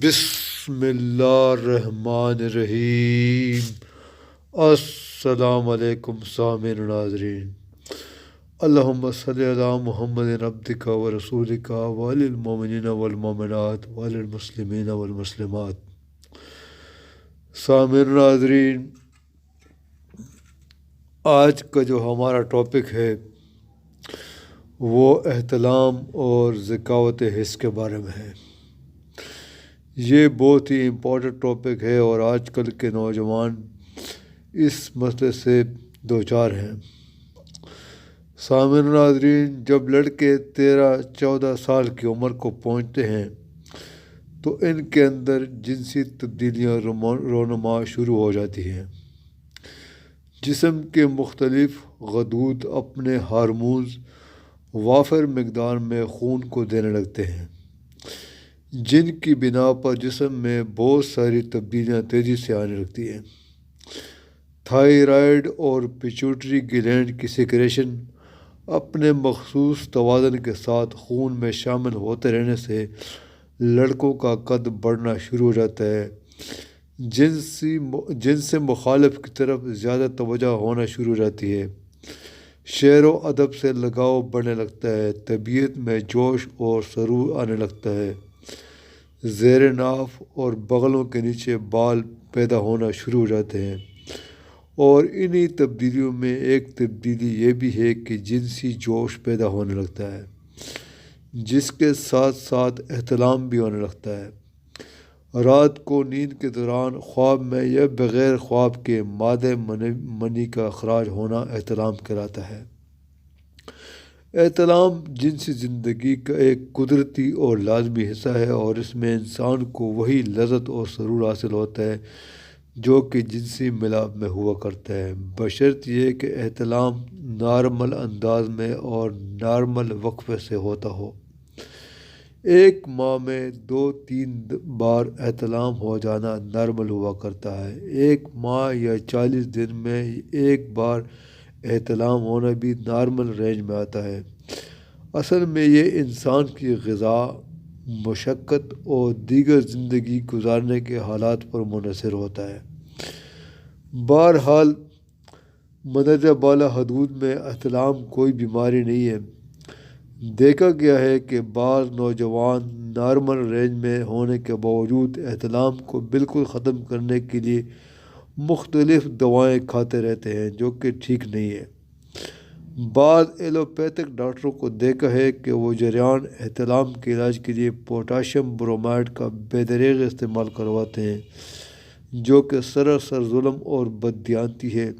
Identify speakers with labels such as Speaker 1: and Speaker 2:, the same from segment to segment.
Speaker 1: بسم اللہ الرحمن الرحیم۔ السلام علیکم سامعین و ناظرین۔ اللہم صلی علی محمد عبدک و رسولک وعلی المؤمنین والمؤمنات وعلی المسلمین والمسلمات۔ سامعین و ناظرین، آج کا جو ہمارا ٹاپک ہے وہ احتلام اور ذکاوت حس کے بارے میں ہے۔ یہ بہت ہی امپورٹنٹ ٹاپک ہے اور آج کل کے نوجوان اس مسئلے سے دوچار ہیں۔ سامعین و ناظرین، جب لڑکے 13-14 سال کی عمر کو پہنچتے ہیں تو ان کے اندر جنسی تبدیلیاں رونما شروع ہو جاتی ہیں۔ جسم کے مختلف غدود اپنے ہارمونز وافر مقدار میں خون کو دینے لگتے ہیں، جن کی بنا پر جسم میں بہت ساری تبدیلیاں تیزی سے آنے لگتی ہیں۔ تھائرائیڈ اور پیچوٹری گلینڈ کی سیکریشن اپنے مخصوص توازن کے ساتھ خون میں شامل ہوتے رہنے سے لڑکوں کا قد بڑھنا شروع ہو جاتا ہے، جنس مخالف کی طرف زیادہ توجہ ہونا شروع ہو جاتی ہے، شعر و ادب سے لگاؤ بڑھنے لگتا ہے، طبیعت میں جوش اور سرور آنے لگتا ہے، زیر ناف اور بغلوں کے نیچے بال پیدا ہونا شروع ہو جاتے ہیں، اور انہی تبدیلیوں میں ایک تبدیلی یہ بھی ہے کہ جنسی جوش پیدا ہونے لگتا ہے، جس کے ساتھ ساتھ احتلام بھی ہونے لگتا ہے۔ رات کو نیند کے دوران خواب میں یا بغیر خواب کے مادہ منی کا اخراج ہونا احتلام کہلاتا ہے۔ احتلام جنسی زندگی کا ایک قدرتی اور لازمی حصہ ہے اور اس میں انسان کو وہی لذت اور سرور حاصل ہوتا ہے جو کہ جنسی ملاپ میں ہوا کرتا ہے، بشرط یہ کہ احتلام نارمل انداز میں اور نارمل وقفے سے ہوتا ہو۔ ایک ماہ میں 2-3 بار احتلام ہو جانا نارمل ہوا کرتا ہے۔ ایک ماہ یا 40 دن میں ایک بار احتلام ہونا بھی نارمل رینج میں آتا ہے۔ اصل میں یہ انسان کی غذا، مشقت اور دیگر زندگی گزارنے کے حالات پر منحصر ہوتا ہے۔ بہرحال مندرجہ بالا حدود میں احتلام کوئی بیماری نہیں ہے۔ دیکھا گیا ہے کہ بعض نوجوان نارمل رینج میں ہونے کے باوجود احتلام کو بالکل ختم کرنے کے لیے مختلف دوائیں کھاتے رہتے ہیں، جو کہ ٹھیک نہیں ہے۔ بعض ایلوپیتھک ڈاکٹروں کو دیکھا ہے کہ وہ جریان احتلام کے علاج کے لیے پوٹاشیم برومائڈ کا بے دریغ استعمال کرواتے ہیں، جو کہ سراسر ظلم اور بددیانتی ہے۔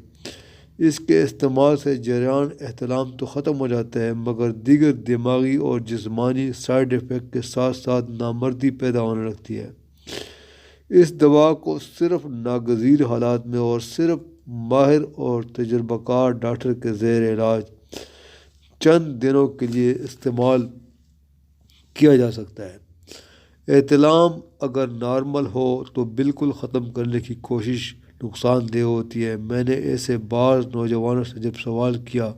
Speaker 1: اس کے استعمال سے جریان احتلام تو ختم ہو جاتا ہے، مگر دیگر دماغی اور جسمانی سائیڈ ایفیکٹ کے ساتھ ساتھ نامردی پیدا ہونے لگتی ہے۔ اس دوا کو صرف ناگزیر حالات میں اور صرف ماہر اور تجربہ کار ڈاکٹر کے زیر علاج چند دنوں کے لیے استعمال کیا جا سکتا ہے۔ احتلام اگر نارمل ہو تو بالکل ختم کرنے کی کوشش نقصان دہ ہوتی ہے۔ میں نے ایسے بعض نوجوانوں سے جب سوال کیا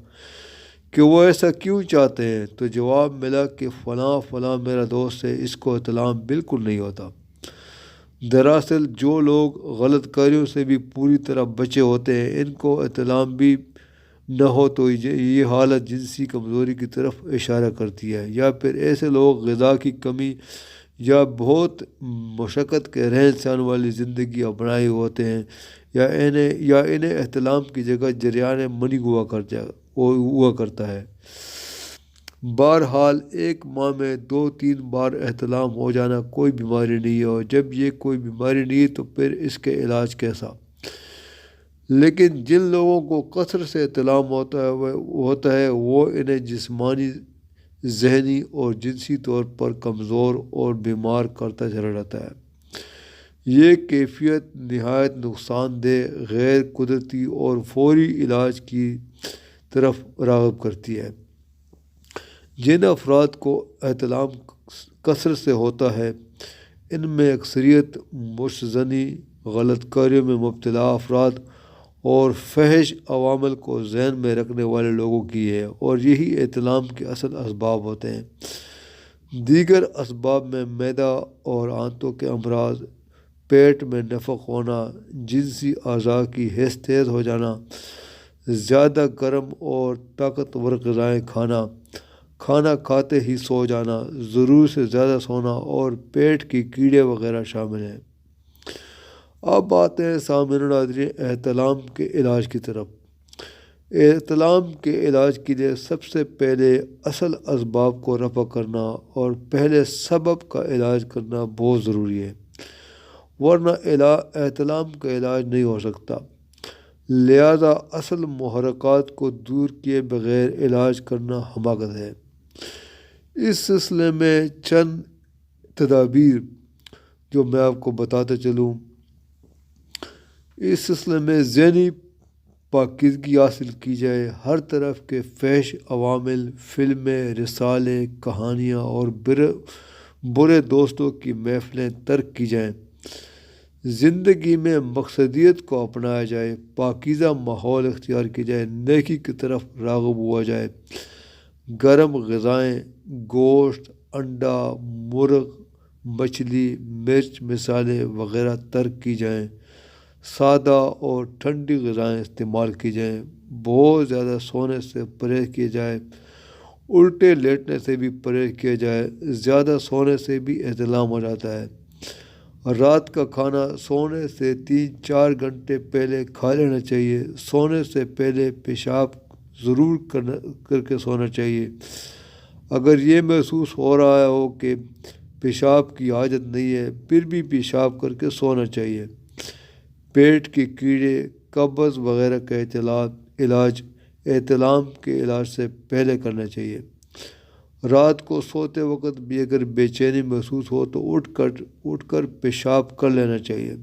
Speaker 1: کہ وہ ایسا کیوں چاہتے ہیں تو جواب ملا کہ فلاں میرا دوست ہے، اس کو احتلام بالکل نہیں ہوتا۔ دراصل جو لوگ غلط کاریوں سے بھی پوری طرح بچے ہوتے ہیں، ان کو احتلام بھی نہ ہو تو یہ حالت جنسی کمزوری کی طرف اشارہ کرتی ہے، یا پھر ایسے لوگ غذا کی کمی یا بہت مشقت کے رہن سہن والی زندگی اپنائے ہوتے ہیں، یا انہیں احتلام کی جگہ جریان منی ہوا کرتا ہے۔ بہرحال ایک ماہ میں 2-3 بار احتلام ہو جانا کوئی بیماری نہیں ہے، اور جب یہ کوئی بیماری نہیں ہے تو پھر اس کے علاج کیسا؟ لیکن جن لوگوں کو کثرت سے احتلام ہوتا ہے وہ انہیں جسمانی، ذہنی اور جنسی طور پر کمزور اور بیمار کرتا چلا جاتا ہے۔ یہ کیفیت نہایت نقصان دہ، غیر قدرتی اور فوری علاج کی طرف راغب کرتی ہے۔ جن افراد کو احتلام کثرت سے ہوتا ہے، ان میں اکثریت مشزنی، غلط کاریوں میں مبتلا افراد اور فحش عوامل کو ذہن میں رکھنے والے لوگوں کی ہے، اور یہی احتلام کے اصل اسباب ہوتے ہیں۔ دیگر اسباب میں معدہ اور آنتوں کے امراض، پیٹ میں نفخ ہونا، جنسی اعضاء کی حس تیز ہو جانا، زیادہ گرم اور طاقتور غذائیں کھانا، کھانا کھاتے ہی سو جانا، ضرور سے زیادہ سونا اور پیٹ کی کیڑے وغیرہ شامل ہیں۔ اب آتے ہیں سامعین ناظرین احتلام کے علاج کی طرف۔ احتلام کے علاج کے لیے سب سے پہلے اصل اسباب کو رفع کرنا اور پہلے سبب کا علاج کرنا بہت ضروری ہے، ورنہ احتلام کا علاج نہیں ہو سکتا۔ لہذا اصل محرکات کو دور کیے بغیر علاج کرنا حماقت ہے۔ اس سلسلے میں چند تدابیر جو میں آپ کو بتاتا چلوں، اس سلسلے میں ذہنی پاکیزگی حاصل کی جائے، ہر طرف کے فحش عوامل، فلمیں، رسالے، کہانیاں اور برے دوستوں کی محفلیں ترک کی جائیں، زندگی میں مقصدیت کو اپنایا جائے، پاکیزہ ماحول اختیار کی جائے، نیکی کی طرف راغب ہوا جائے، گرم غذائیں، گوشت، انڈا، مرغ، مچھلی، مرچ، مسالے وغیرہ ترک کی جائیں، سادہ اور ٹھنڈی غذائیں استعمال کی جائیں، بہت زیادہ سونے سے پرہیز کیا جائے، الٹے لیٹنے سے بھی پرہیز کیا جائے، زیادہ سونے سے بھی احتلام ہو جاتا ہے۔ رات کا کھانا سونے سے 3-4 گھنٹے پہلے کھا لینا چاہیے۔ سونے سے پہلے پیشاب ضرور کر کے سونا چاہیے۔ اگر یہ محسوس ہو رہا ہو کہ پیشاب کی حاجت نہیں ہے، پھر بھی پیشاب کر کے سونا چاہیے۔ پیٹ کے کیڑے، قبض وغیرہ کا علاج احتلام کے علاج سے پہلے کرنا چاہیے۔ رات کو سوتے وقت بھی اگر بے چینی محسوس ہو تو اٹھ کر پیشاب کر لینا چاہیے۔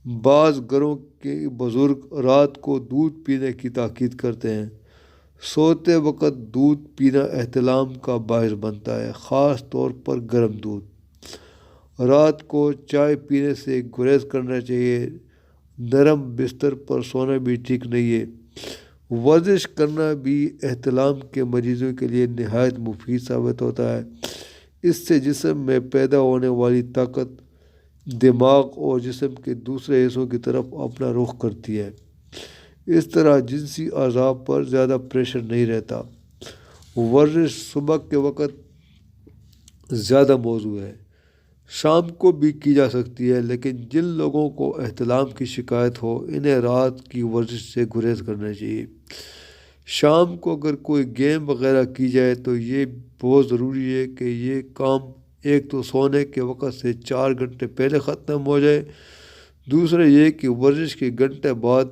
Speaker 1: بعض گھروں کے بزرگ رات کو دودھ پینے کی تاکید کرتے ہیں۔ سوتے وقت دودھ پینا احتلام کا باعث بنتا ہے، خاص طور پر گرم دودھ۔ رات کو چائے پینے سے گریز کرنا چاہیے۔ نرم بستر پر سونا بھی ٹھیک نہیں ہے۔ ورزش کرنا بھی احتلام کے مریضوں کے لیے نہایت مفید ثابت ہوتا ہے۔ اس سے جسم میں پیدا ہونے والی طاقت دماغ اور جسم کے دوسرے حصوں کی طرف اپنا رخ کرتی ہے۔ اس طرح جنسی اعضاء پر زیادہ پریشر نہیں رہتا۔ ورزش صبح کے وقت زیادہ موزوں ہے، شام کو بھی کی جا سکتی ہے، لیکن جن لوگوں کو احتلام کی شکایت ہو انہیں رات کی ورزش سے گریز کرنا چاہیے۔ شام کو اگر کوئی گیم وغیرہ کی جائے تو یہ بہت ضروری ہے کہ یہ کام ایک تو سونے کے وقت سے 4 گھنٹے پہلے ختم ہو جائے، دوسرا یہ کہ ورزش کے گھنٹے بعد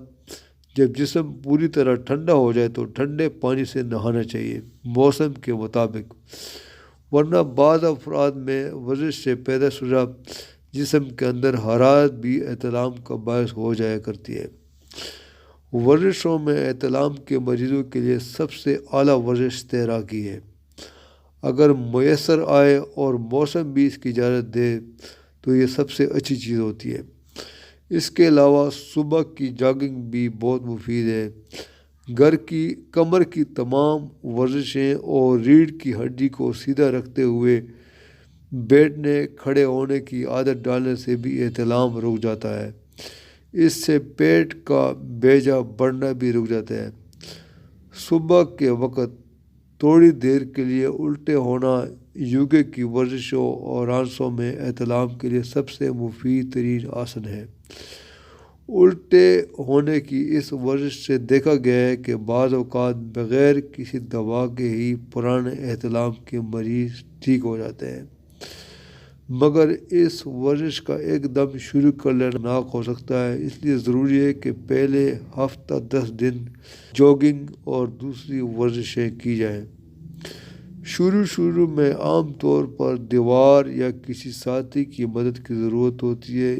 Speaker 1: جب جسم پوری طرح ٹھنڈا ہو جائے تو ٹھنڈے پانی سے نہانا چاہیے موسم کے مطابق، ورنہ بعض افراد میں ورزش سے پیدا شدہ جسم کے اندر حرارت بھی احتلام کا باعث ہو جایا کرتی ہے۔ ورزشوں میں احتلام کے مریضوں کے لیے سب سے اعلیٰ ورزش تیراکی ہے۔ اگر میسر آئے اور موسم بھی اس کی اجازت دے تو یہ سب سے اچھی چیز ہوتی ہے۔ اس کے علاوہ صبح کی جاگنگ بھی بہت مفید ہے۔ کمر کی تمام ورزشیں اور ریڑھ کی ہڈی کو سیدھا رکھتے ہوئے بیٹھنے کھڑے ہونے کی عادت ڈالنے سے بھی احتلام رک جاتا ہے۔ اس سے پیٹ کا بیجا بڑھنا بھی رک جاتا ہے۔ صبح کے وقت تھوڑی دیر کے لیے الٹے ہونا یوگا کی ورزشوں اور آسنوں میں احتلام کے لیے سب سے مفید ترین آسن ہے۔ الٹے ہونے کی اس ورزش سے دیکھا گیا ہے کہ بعض اوقات بغیر کسی دوا کے ہی پرانے احتلام کے مریض ٹھیک ہو جاتے ہیں، مگر اس ورزش کا ایک دم شروع کر لینا خطرناک ہو سکتا ہے۔ اس لیے ضروری ہے کہ پہلے ہفتہ 10 دن جاگنگ اور دوسری ورزشیں کی جائیں۔ شروع میں عام طور پر دیوار یا کسی ساتھی کی مدد کی ضرورت ہوتی ہے۔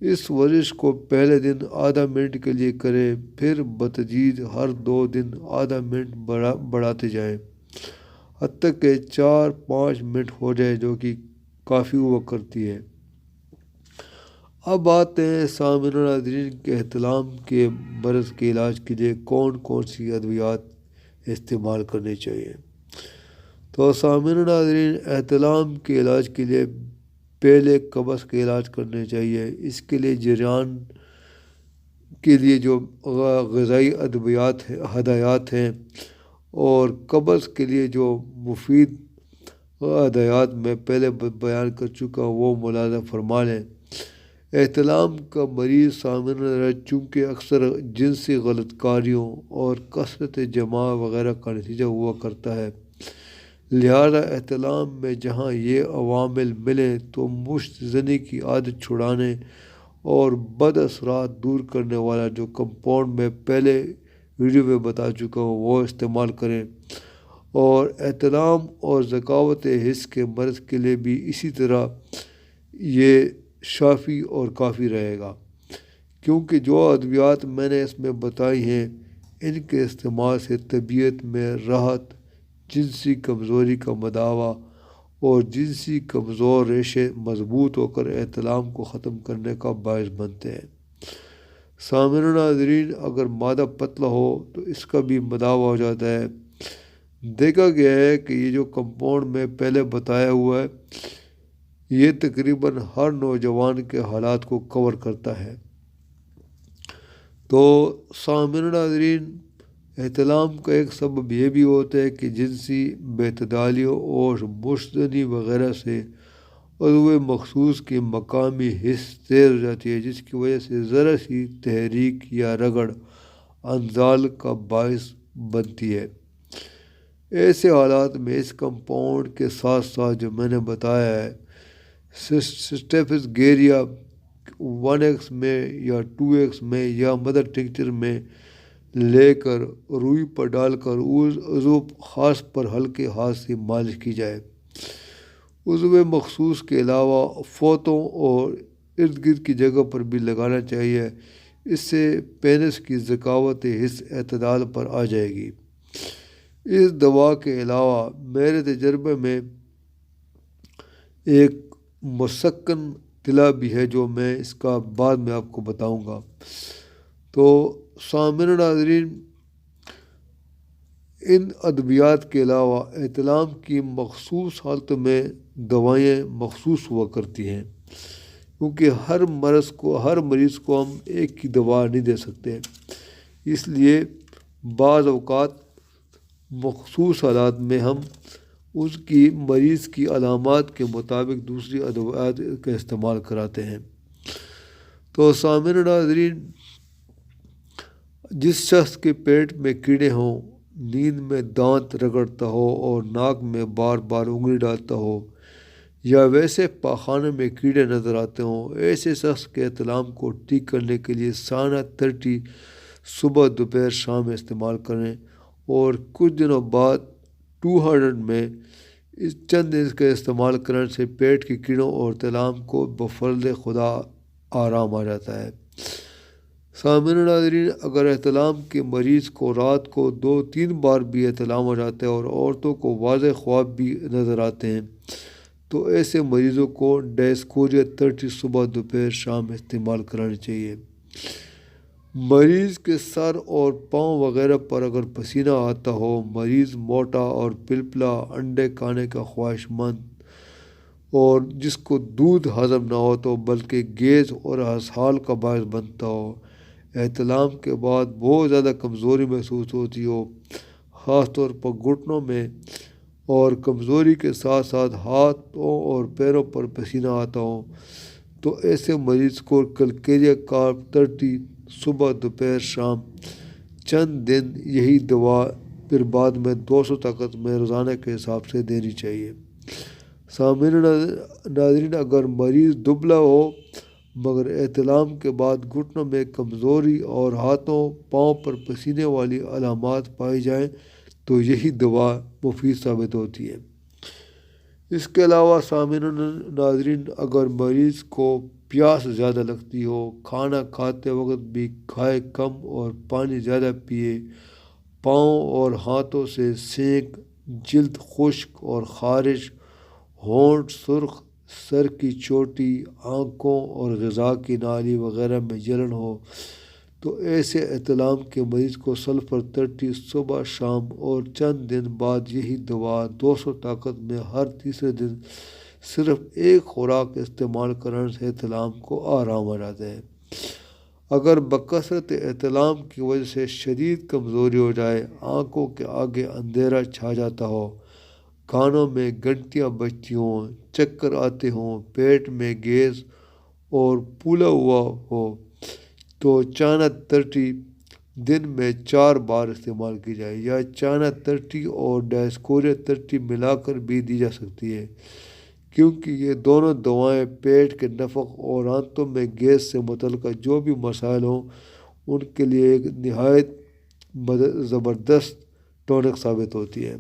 Speaker 1: اس ورزش کو پہلے دن آدھا منٹ کے لیے کریں، پھر بتدریج ہر 2 دن آدھا منٹ بڑھاتے جائیں، حتیٰ کہ 4-5 منٹ ہو جائے، جو کہ کافی ہوا کرتی ہے۔ اب آتے ہیں سامعین و ناظرین کے احتلام کے مرض کے علاج کے لیے کون سی ادویات استعمال کرنی چاہیے۔ تو سامعین ناظرین، احتلام کے علاج کے لیے پہلے قبض کا علاج کرنے چاہیے۔ اس کے لیے جریان کے لیے جو غذائی ادویات ہدایات ہیں اور قبض کے لیے جو مفید ہدایات میں پہلے بیان کر چکا ہوں وہ ملاحظہ فرما لیں۔ احتلام کا مریض سامعین چونکہ اکثر جنسی غلط کاریوں اور کثرت جماع وغیرہ کا نتیجہ ہوا کرتا ہے، لہذا احتلام میں جہاں یہ عوامل ملیں تو مشت زنی کی عادت چھڑانے اور بد اثرات دور کرنے والا جو کمپاؤنڈ میں پہلے ویڈیو میں بتا چکا ہوں وہ استعمال کریں، اور احتلام اور ذکاوت حس کے مرض کے لیے بھی اسی طرح یہ شافی اور کافی رہے گا، کیونکہ جو ادویات میں نے اس میں بتائی ہیں ان کے استعمال سے طبیعت میں راحت، جنسی کمزوری کا مداوع اور جنسی کمزور ریشے مضبوط ہو کر احتلام کو ختم کرنے کا باعث بنتے ہیں۔ سامعین ناظرین، اگر معدہ پتلا ہو تو اس کا بھی مداوع ہو جاتا ہے۔ دیکھا گیا ہے کہ یہ جو کمپاؤنڈ میں پہلے بتایا ہوا ہے یہ تقریباً ہر نوجوان کے حالات کو کور کرتا ہے۔ تو سامعین ناظرین، احتلام کا ایک سبب یہ بھی ہوتا ہے کہ جنسی بے اعتدالیوں اور مشتزنی وغیرہ سے عضو مخصوص کی مقامی حس تیز ہو جاتی ہے، جس کی وجہ سے ذرا سی تحریک یا رگڑ انزال کا باعث بنتی ہے۔ ایسے حالات میں اس کمپاؤنڈ کے ساتھ ساتھ جو میں نے بتایا ہے سٹیفس گیریا 1x میں یا 2x میں یا مدر ٹنکچر میں لے کر روئی پر ڈال کر اس عضو خاص پر ہلکے ہاتھ سے مالش کی جائے۔ عضو مخصوص کے علاوہ فوتوں اور ارد گرد کی جگہ پر بھی لگانا چاہیے، اس سے پینس کی ذکاوت حس اعتدال پر آ جائے گی۔ اس دوا کے علاوہ میرے تجربے میں ایک مسکن تلا بھی ہے جو میں اس کا بعد میں آپ کو بتاؤں گا۔ تو سامعین ناظرین، ان ادویات کے علاوہ احتلام کی مخصوص حالتوں میں دوائیں مخصوص ہوا کرتی ہیں، کیونکہ ہر مریض کو ہم ایک ہی دوا نہیں دے سکتے، اس لیے بعض اوقات مخصوص حالات میں ہم اس کی مریض کی علامات کے مطابق دوسری ادویات کا استعمال کراتے ہیں۔ تو سامعین ناظرین، جس شخص کے پیٹ میں کیڑے ہوں، نیند میں دانت رگڑتا ہو اور ناک میں بار بار انگلی ڈالتا ہو، یا ویسے پاخانے میں کیڑے نظر آتے ہوں، ایسے شخص کے احتلام کو ٹھیک کرنے کے لیے سانہ 30 صبح دوپہر شام استعمال کریں، اور کچھ دنوں بعد 200 میں چند دن کا استعمال کرنے سے پیٹ کے کیڑوں اور احتلام کو بفضل خدا آرام آ جاتا ہے۔ سامعین ناظرین، اگر احتلام کے مریض کو رات کو 2-3 بار بھی احتلام ہو جاتا ہے اور عورتوں کو واضح خواب بھی نظر آتے ہیں تو ایسے مریضوں کو ڈائسکوریا 30 صبح دوپہر شام استعمال کرانی چاہیے۔ مریض کے سر اور پاؤں وغیرہ پر اگر پسینہ آتا ہو، مریض موٹا اور پلپلا، انڈے کھانے کا خواہش مند اور جس کو دودھ ہضم نہ ہو تو بلکہ گیس اور اسہال کا باعث بنتا ہو، احتلام کے بعد بہت زیادہ کمزوری محسوس ہوتی ہو، خاص طور پر گھٹنوں میں، اور کمزوری کے ساتھ ساتھ ہاتھوں اور پیروں پر پسینہ آتا ہو، تو ایسے مریض کو کلکیریا کارب 30 صبح دوپہر شام چند دن یہی دوا پھر بعد میں 200 طاقت میں روزانہ کے حساب سے دینی چاہیے۔ سامعین ناظرین، اگر مریض دبلا ہو مگر احتلام کے بعد گھٹنوں میں کمزوری اور ہاتھوں پاؤں پر پسینے والی علامات پائی جائیں تو یہی دوا مفید ثابت ہوتی ہے۔ اس کے علاوہ سامعین ناظرین، اگر مریض کو پیاس زیادہ لگتی ہو، کھانا کھاتے وقت بھی کھائے کم اور پانی زیادہ پیے، پاؤں اور ہاتھوں سے سینک، جلد خشک اور خارش، ہونٹ سرخ، سر کی چوٹی، آنکھوں اور غذا کی نالی وغیرہ میں جلن ہو تو ایسے احتلام کے مریض کو سلفر 30 صبح شام اور چند دن بعد یہی دوا 200 طاقت میں ہر تیسرے دن صرف ایک خوراک استعمال کرنے سے احتلام کو آرام آ جاتا ہے۔ اگر بکثرت احتلام کی وجہ سے شدید کمزوری ہو جائے، آنکھوں کے آگے اندھیرا چھا جاتا ہو، کانوں میں گھنٹیاں بجتی ہوں، چکر آتے ہوں، پیٹ میں گیس اور پھولا ہوا ہو، تو چانہ 30 دن میں 4 بار استعمال کی جائے، یا چانہ 30 اور ڈائسکوریا 30 ملا کر بھی دی جا سکتی ہے، کیونکہ یہ دونوں دوائیں پیٹ کے نفق اور آنتوں میں گیس سے متعلقہ جو بھی مسائل ہوں ان کے لیے ایک نہایت زبردست ٹونک ثابت ہوتی ہے۔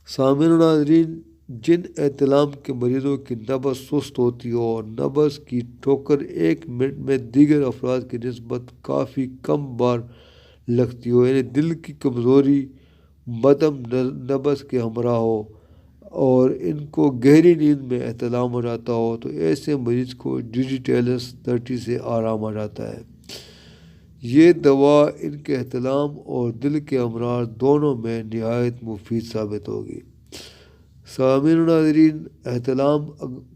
Speaker 1: سامعین و ناظرین، جن احتلام کے مریضوں کی نبض سست ہوتی ہو اور نبض کی ٹھوکر 1 منٹ میں دیگر افراد کی نسبت کافی کم بار لگتی ہو، یعنی دل کی کمزوری مدھم نبض کے ہمراہ ہو اور ان کو گہری نیند میں احتلام ہو جاتا ہو، تو ایسے مریض کو ڈیجیٹیلس 30 سے آرام آ جاتا ہے۔ یہ دوا ان کے احتلام اور دل کے امراض دونوں میں نہایت مفید ثابت ہوگی۔ سامعین و ناظرین، احتلام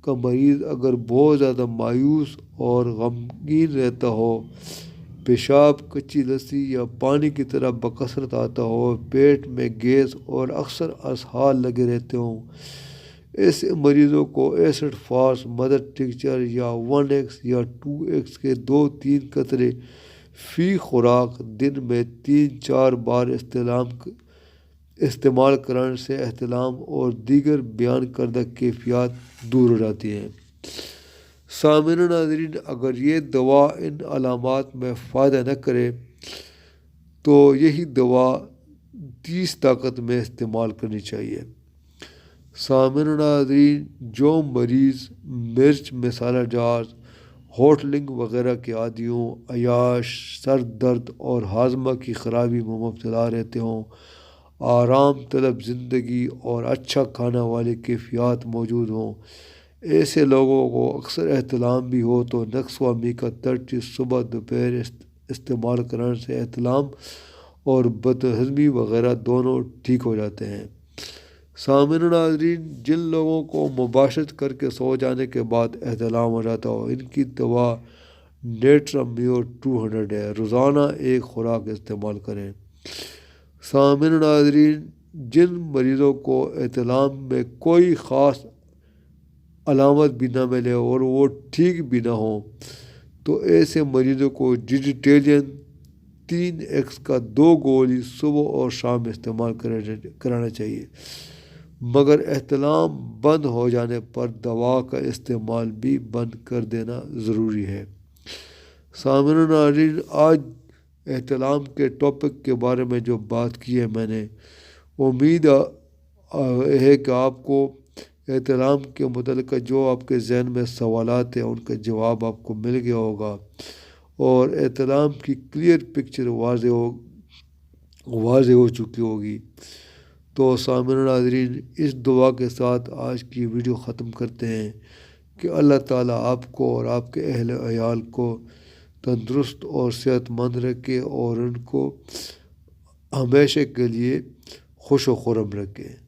Speaker 1: کا مریض اگر بہت زیادہ مایوس اور غمگین رہتا ہو، پیشاب کچی لسی یا پانی کی طرح بکثرت آتا ہو، پیٹ میں گیس اور اکثر اسہال لگے رہتے ہوں، ایسے مریضوں کو ایسڈ فاسٹ مدر ٹنکچر یا 1X یا 2X کے 2-3 قطرے فی خوراک دن میں 3-4 بار استعمال کرنے سے احتلام اور دیگر بیان کردہ کیفیات دور ہو جاتی ہیں۔ سامعین و ناظرین، اگر یہ دوا ان علامات میں فائدہ نہ کرے تو یہی دوا 30 طاقت میں استعمال کرنی چاہیے۔ سامعین و ناظرین، جو مریض مرچ، مسالہ جات، ہوٹلنگ وغیرہ کے عادی ہوں، عیاش، سر درد اور ہاضمہ کی خرابی میں مبتلا رہتے ہوں، آرام طلب زندگی اور اچھا کھانا والی کیفیات موجود ہوں، ایسے لوگوں کو اکثر احتلام بھی ہو تو نقص وامی کا 30 صبح دوپہر استعمال کرنے سے احتلام اور بد ہضمی وغیرہ دونوں ٹھیک ہو جاتے ہیں۔ سامعین و ناظرین، جن لوگوں کو مباشرت کر کے سو جانے کے بعد احتلام ہو جاتا ہو، ان کی دوا نیٹرامیور 200 ہے، روزانہ ایک خوراک استعمال کریں۔ سامعین و ناظرین، جن مریضوں کو احتلام میں کوئی خاص علامت بھی نہ ملے اور وہ ٹھیک بھی نہ ہوں، تو ایسے مریضوں کو ڈیجیٹیلین 3X کا 2 گولی صبح اور شام استعمال کرانا چاہیے، مگر احتلام بند ہو جانے پر دوا کا استعمال بھی بند کر دینا ضروری ہے۔ سامعین و ناظرین، آج احتلام کے ٹاپک کے بارے میں جو بات کی ہے میں نے، امید ہے کہ آپ کو احتلام کے متعلقہ جو آپ کے ذہن میں سوالات ہیں ان کا جواب آپ کو مل گیا ہوگا اور احتلام کی کلیئر پکچر واضح ہو چکی ہوگی۔ تو سامعین و ناظرین، اس دعا کے ساتھ آج کی ویڈیو ختم کرتے ہیں کہ اللہ تعالیٰ آپ کو اور آپ کے اہل عیال کو تندرست اور صحت مند رکھے اور ان کو ہمیشہ کے لیے خوش و خرم رکھے۔